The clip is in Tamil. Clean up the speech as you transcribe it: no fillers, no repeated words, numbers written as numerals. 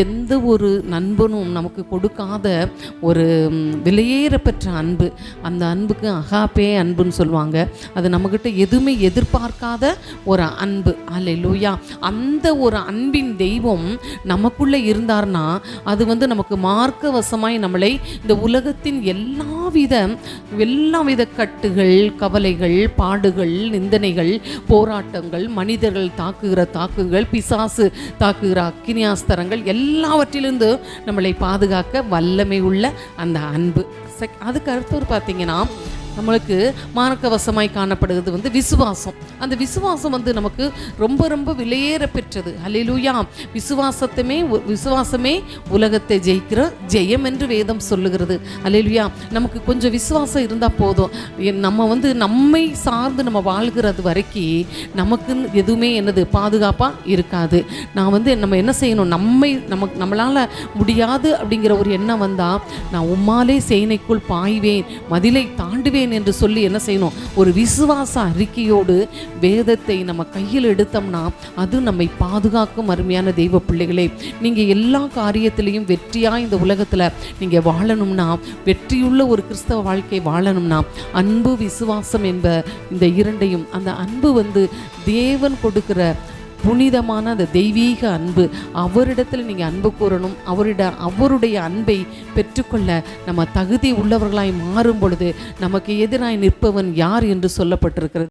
எந்த ஒரு நண்பனும் நமக்கு கொடுக்காத ஒரு விலையேற பெற்ற அன்பு. அந்த அன்புக்கு அகாப்பே அன்புன்னு சொல்லுவாங்க. அது நம்மக்கிட்ட எதுவுமே எதிர்பார்க்காத ஒரு அன்பு. அல்லேலூயா. அந்த ஒரு அன்பின் தெய்வம் நமக்குள்ளே இருந்தார்னா அது நமக்கு மார்க்கவசமாய் நம்மளை இந்த உலகத்தின் எல்லாவித கட்டுகள், கவலைகள், பாடுகள், நிந்தனைகள், போராட்டங்கள், மனிதர்கள் தாக்குகிற தாக்குகள், பிசாசு தாக்குகிற அக்கினியாஸ்திரங்கள் எல்லாவற்றிலிருந்து நம்மளை பாதுகாக்க வல்லமை உள்ள அந்த அன்பு. அதுக்கு அடுத்தது பார்த்தீங்கன்னா, நம்மளுக்கு மார்க்கவசமாய் காணப்படுகிறது விசுவாசம். அந்த விசுவாசம் நமக்கு ரொம்ப ரொம்ப விலையேற பெற்றது. அல்லேலூயா. விசுவாசமே உலகத்தை ஜெயிக்கிற ஜெயம் என்று வேதம் சொல்லுகிறது. அல்லேலூயா. நமக்கு கொஞ்சம் விசுவாசம் இருந்தால் போதும். நம்ம நம்மை சார்ந்து நம்ம வாழ்கிறது வரைக்கும் நமக்கு எதுவுமே பாதுகாப்பாக இருக்காது. நான் நம்ம என்ன செய்யணும், நம்மளால் முடியாது அப்படிங்கிற ஒரு எண்ணம் வந்தால், நான் உம்மாலே சேனைக்குள் பாய்வேன், மதிலை தாண்டுவேன் என்று சொல்லி என்ன செய்யணும், ஒரு விசுவாச அறிக்கையோடு வேதத்தை நம்ம கையில் எடுத்தோம்னா அது நம்மை பாதுகாக்கும். அருமையான தெய்வ பிள்ளைகளே, நீங்கள் எல்லா காரியத்திலையும் வெற்றியாக இந்த உலகத்தில் நீங்கள் வாழணும்னா, வெற்றியுள்ள ஒரு கிறிஸ்தவ வாழ்க்கை வாழணும்னா, அன்பு விசுவாசம் என்ப இந்த இரண்டையும், அந்த அன்பு தேவன் கொடுக்கிற புனிதமான அந்த தெய்வீக அன்பு, அவரிடத்தில் நீங்கள் அன்பு கூறணும். அவருடைய அன்பை பெற்றுக்கொள்ள நம்ம தகுதி உள்ளவர்களாய் மாறும் பொழுது நமக்கு எதிராய் நிற்பவன் யார் என்று சொல்லப்பட்டிருக்கிறது.